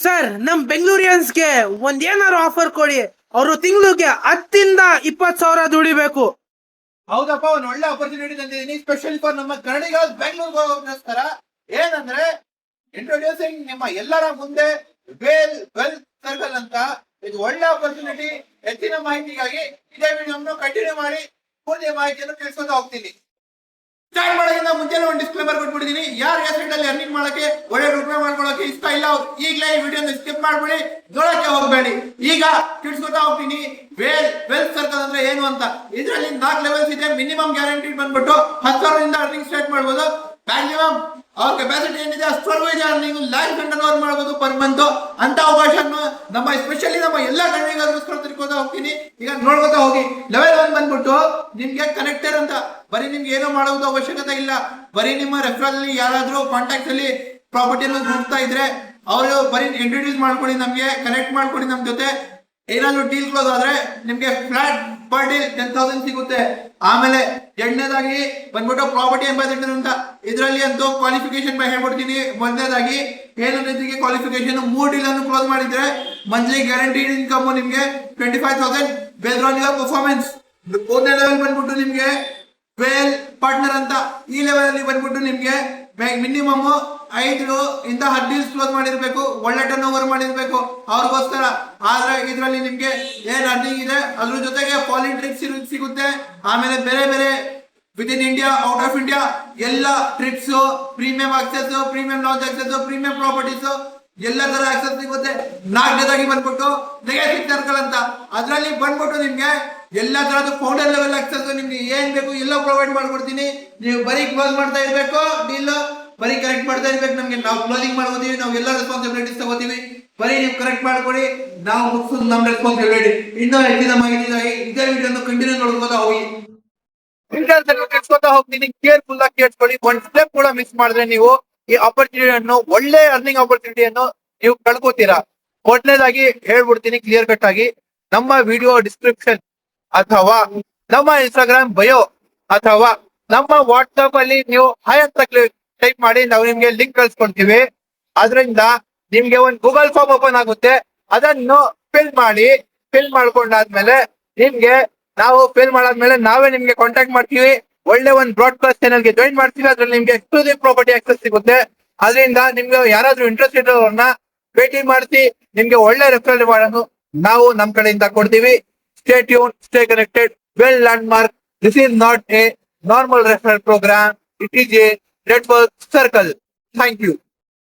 Sir ನಮ್ ಬೆಂಗಳೂರಿಯನ್ಸ್ಗೆ ಏನಾರು offer ಕೊಡಿ. ಅವರು ತಿಂಗಳಿಗೆ 10,000-20,000 ದುಡಿಬೇಕು. ಹೌದಪ್ಪ, ಒಂದ್ ಒಳ್ಳೆ ಆಪರ್ಚುನಿಟಿ ತಂದಿದ್ದೀನಿ ಸ್ಪೆಷಲಿ ಫಾರ್ ನಮ್ಮ ಕನ್ನಡಿಗರು ಬೆಂಗಳೂರಿಗೆ ಹೋಗೋಸ್ಕರ. ಏನಂದ್ರೆ ಇಂಟ್ರೊಡ್ಯೂಸಿಂಗ್ ನಿಮ್ಮ ಎಲ್ಲರ ಮುಂದೆ ವೇಲ್ ವೆಲ್ ಸರ್ಕಲ್ ಅಂತ. ಇದು ಒಳ್ಳೆ ಆಪರ್ಚುನಿಟಿ. ಹೆಚ್ಚಿನ ಮಾಹಿತಿಗಾಗಿ ಇದೇ ವಿಡಿಯೋವನ್ನು ಕಂಟಿನ್ಯೂ ಮಾಡಿ ಪೂರ್ತಿ ಮಾಹಿತಿಯನ್ನು ತಿಳಿಸ್ಕೊತಾ ಹೋಗ್ತೀನಿ. ಸ್ಟಾರ್ಟ್ ಮಾಡೋದ್ರಿಂದ ಮುಂಚೆ ಒಂದು ಡಿಸ್ಕ್ಲೇಮರ್ ಕೊಟ್ಬಿಟ್ಟಿದ್ದೀನಿ. ಯಾರಿಗೆ ಸೈಡ್ ಅಲ್ಲಿ ಅರ್ನಿಂಗ್ ಮಾಡಕ್ಕೆ ಒಳ್ಳೆ ರೂಪಾಯಿ ಮಾಡ್ಕೊಳಕ್ಕೆ ಇಷ್ಟ ಇಲ್ಲ, ಈಗಲೇ ಈ ವಿಡಿಯೋನ ಸ್ಕಿಪ್ ಮಾಡ್ಬಿಡಿ, ನೋಡಕ್ಕೆ ಹೋಗ್ಬೇಡಿ. ಈಗ ತಿಳಿಸ್ಕೊತಾ ಹೋಗ್ತೀನಿ ವೆಲ್ತ್ ಸರ್ಕಲ್ ಅಂದ್ರೆ ಏನು ಅಂತ. ಇದರಲ್ಲಿ 4 ಲೆವೆಲ್ಸ್ ಇದೆ. ಮಿನಿಮಮ್ ಗ್ಯಾರಂಟಿ ಬಂದ್ಬಿಟ್ಟು 10,000 ಅರ್ನಿಂಗ್ ಸ್ಟಾರ್ಟ್ ಮಾಡ್ಬೋದು. ಮ್ಯಾಕ್ಸಿಮಮ್ ಅವ್ರ ಕೆಪಾಸಿಟಿ ಏನಿದೆ ಅಷ್ಟವರೆಗೂ ಇದೆ ಅರ್ನಿಂಗ್. ಲೈಫ್ ಗಂಟೆ ಮಾಡ್ಬೋದು ಪರ್ ಮಂತ್. ಅಂತ ಅವಕಾಶವನ್ನು ನಮ್ಮ ಎಸ್ಪೆಷಲಿ ನಮ್ಮ ಎಲ್ಲ ಕನ್ನಡಿಗರಿಗೋಸ್ಕರ ತಿಳ್ಕೊತಾ ಹೋಗ್ತೀನಿ. ಈಗ ನೋಡ್ಕೊತಾ ಹೋಗಿ. ಲೆವೆಲ್ 1 ಬಂದ್ಬಿಟ್ಟು ನಿಮ್ಗೆ ಕನೆಕ್ಟರ್ ಅಂತ. ಬರೀ ನಿಮ್ಗೆ ಏನೋ ಮಾಡೋದು ಅವಶ್ಯಕತೆ ಇಲ್ಲ. ಬರೀ ನಿಮ್ಮ ರೆಫರಲ್ ಅಲ್ಲಿ ಯಾರಾದ್ರೂ ಕಾಂಟ್ಯಾಕ್ಟ್ ಅಲ್ಲಿ ಪ್ರಾಪರ್ಟಿಯನ್ನು ಹುಡುಕ್ತಾ ಇದ್ರೆ ಅವರು ಬರೀ ಇಂಟ್ರೊಡ್ಯೂಸ್ ಮಾಡ್ಕೊಡಿ, ನಮ್ಗೆ ಕನೆಕ್ಟ್ ಮಾಡ್ಕೊಡಿ ನಮ್ ಜೊತೆ. ಏನಾದ್ರು ಡೀಲ್ ಕ್ಲೋಸ್ ಆದ್ರೆ ನಿಮ್ಗೆ ಫ್ಲಾಟ್ ಪರ್ ಡೇ 10,000 ಸಿಗುತ್ತೆ. ಆಮೇಲೆ ಎರಡನೇದಾಗಿ ಬಂದ್ಬಿಟ್ಟು ಪ್ರಾಪರ್ಟಿ ಅಂಬಾಸಿಡರ್ ಅಂತ. ಇದರಲ್ಲಿ ಅಂತೂ ಕ್ವಾಲಿಫಿಕೇಶನ್ ಹೇಳ್ಬಿಡ್ತೀನಿ. ಮೊದಲನೇದಾಗಿ ಏನು ರೀತಿಗೆ ಕ್ವಾಲಿಫಿಕೇಶನ್ 3 ಡೀಲ್ ಅನ್ನು ಕ್ಲೋಸ್ ಮಾಡಿದ್ರೆ ಮಂತ್ಲಿ ಗ್ಯಾರಂಟಿಡ್ ಇನ್ಕಮ್ ನಿಮ್ಗೆ 25,000 ಬೇಸ್ಡ್ ಆನ್ ಯುವರ್ ಪರ್ಫಾರ್ಮೆನ್ಸ್. ಮೂರನೇ ಲೆವೆಲ್ ಬಂದ್ಬಿಟ್ಟು ನಿಮ್ಗೆ ವೇಲ್ ಪಾರ್ಟ್ನರ್ ಅಂತ. ಈ ಲೆವೆಲ್ ಅಲ್ಲಿ ಬಂದ್ಬಿಟ್ಟು ನಿಮ್ಗೆ ಮಿನಿಮಮ್ 5 ಇಂದ 10 ಡೀಲ್ಸ್ ಕ್ಲೋಸ್ ಮಾಡಿರ್ಬೇಕು, ಒಳ್ಳೆ ಟರ್ನ್ ಓವರ್ ಮಾಡಿರ್ಬೇಕು ಅವ್ರಿಗೋಸ್ಕರ. ಆದ್ರೆ ಇದರಲ್ಲಿ ನಿಮ್ಗೆ ಏನ್ ಅರ್ನಿಂಗ್ ಇದೆ ಅದ್ರ ಜೊತೆಗೆ ಫಾಲಿನ್ ಟ್ರಿಪ್ಸ್ ಸಿಗುತ್ತೆ. ಆಮೇಲೆ ಬೇರೆ ಬೇರೆ with in India, out of India ಎಲ್ಲ trips, premium access, premium lounge access, premium properties ಎಲ್ಲ ತರ ಆಕ್ಸೆಸ್ ಸಿಗುತ್ತೆ. 4ನೇದಾಗಿ ಬಂದ್ಬಿಟ್ಟು ಲೆಗಸಿ ಸರ್ಕಲ್ ಅಂತ. ಅದ್ರಲ್ಲಿ ಬಂದ್ಬಿಟ್ಟು ನಿಮ್ಗೆ ಎಲ್ಲಾ ತರದ್ದು ಫೌಂಡರ್ ಲೆವೆಲ್ ಆಕ್ಸೆಸ್ ನಿಮ್ಗೆ ಏನ್ ಬೇಕು ಎಲ್ಲ ಪ್ರೊವೈಡ್ ಮಾಡ್ಕೊಡ್ತೀನಿ. ನೀವು ಬರೀ ಕ್ಲೋಸ್ ಮಾಡ್ತಾ ಇರ್ಬೇಕು, ಡೀಲ್ ಬರೀ ಕರೆಕ್ಟ್ ಮಾಡ್ತಾ ಇರ್ಬೇಕು. ನಮ್ಗೆ ನಾವು ಕ್ಲೋಸಿಂಗ್ ಮಾಡ್ಕೋತೀವಿ, ನಾವು ಎಲ್ಲ ರೆಸ್ಪಾನ್ಸಿಬಿಲಿಟೀಸ್ ತಗೋತೀವಿ. ಬರೀ ನೀವು ಕರೆಕ್ಟ್ ಮಾಡ್ಕೊಡಿ, ನಾವು ಮುಗಿಸೋದು ನಮ್ಮ ರೆಸ್ಪಾನ್ಸಿಬಿಲಿಟಿ. ಇನ್ನೂ ಹೆಚ್ಚಿನ ಮಾಹಿತಿಗಾಗಿ ಇದೇ ವಿಡಿಯೋನ ಕಂಟಿನ್ಯೂ ನೋಡ್ಕೋತಾ ಹೋಗಿ. ತಿಳಿಸ್ಕೊತಾ ಹೋಗ್ತೀನಿ. ಕೇರ್ಫುಲ್ ಆಗಿ ಕೇಳಿಸ್ಕೊಳ್ಳಿ. ಒಂದ್ ಸ್ಟೆಪ್ ಕೂಡ ಮಿಸ್ ಮಾಡಿದ್ರೆ ನೀವು ಈ ಆಪರ್ಚುನಿಟಿಯನ್ನು, ಒಳ್ಳೆ ಅರ್ನಿಂಗ್ ಆಪರ್ಚುನಿಟಿಯನ್ನು ನೀವು ಕಳ್ಕೋತೀರಾ. ಮೊದಲನೇದಾಗಿ ಹೇಳ್ಬಿಡ್ತೀನಿ ಕ್ಲಿಯರ್ ಕಟ್ ಆಗಿ. ನಮ್ಮ ವಿಡಿಯೋ ಡಿಸ್ಕ್ರಿಪ್ಷನ್ ಅಥವಾ ನಮ್ಮ ಇನ್ಸ್ಟಾಗ್ರಾಮ್ ಬಯೋ ಅಥವಾ ನಮ್ಮ ವಾಟ್ಸ್ಆಪ್ ಅಲ್ಲಿ ನೀವು ಹಾಯ್ ಅಂತ ಟೈಪ್ ಮಾಡಿ ನಾವು ನಿಮ್ಗೆ ಲಿಂಕ್ ಕಳ್ಸ್ಕೊಡ್ತೀವಿ. ಅದರಿಂದ ನಿಮ್ಗೆ ಒಂದು ಗೂಗಲ್ ಫಾರ್ಮ್ ಓಪನ್ ಆಗುತ್ತೆ. ಅದನ್ನು ಫಿಲ್ ಮಾಡಿ. ಫಿಲ್ ಮಾಡ್ಕೊಂಡಾದ್ಮೇಲೆ ನಿಮ್ಗೆ ನಾವು ಫಿಲ್ ಮಾಡಾದ್ಮೇಲೆ ನಾವೇ ನಿಮ್ಗೆ ಕಾಂಟ್ಯಾಕ್ಟ್ ಮಾಡ್ತೀವಿ. ಒಳ್ಳೆ ಒಂದು ಬ್ರಾಡ್ಕಾಸ್ಟ್ ಚಾನಲ್ಗೆ ಜಾಯಿನ್ ಮಾಡ್ತೀವಿ. ಅದ್ರಲ್ಲಿ ನಿಮ್ಗೆ ಎಕ್ಸ್ಕ್ಲೂಸಿವ್ ಪ್ರಾಪರ್ಟಿ ಆಕ್ಸೆಸ್ ಸಿಗುತ್ತೆ. ಅದರಿಂದ ನಿಮ್ಗೆ ಯಾರಾದ್ರೂ ಇಂಟ್ರೆಸ್ಟ್ ಇರೋರ್ನ ಭೇಟಿ ಮಾಡಿಸಿ ನಿಮ್ಗೆ ಒಳ್ಳೆ ರೆಫರಲ್ ಮಾಡೋದು ನಾವು ನಮ್ ಕಡೆಯಿಂದ ಕೊಡ್ತೀವಿ. Stay tuned, stay connected. Well landmark. This is not a normal referral program. It is a network circle. Thank you.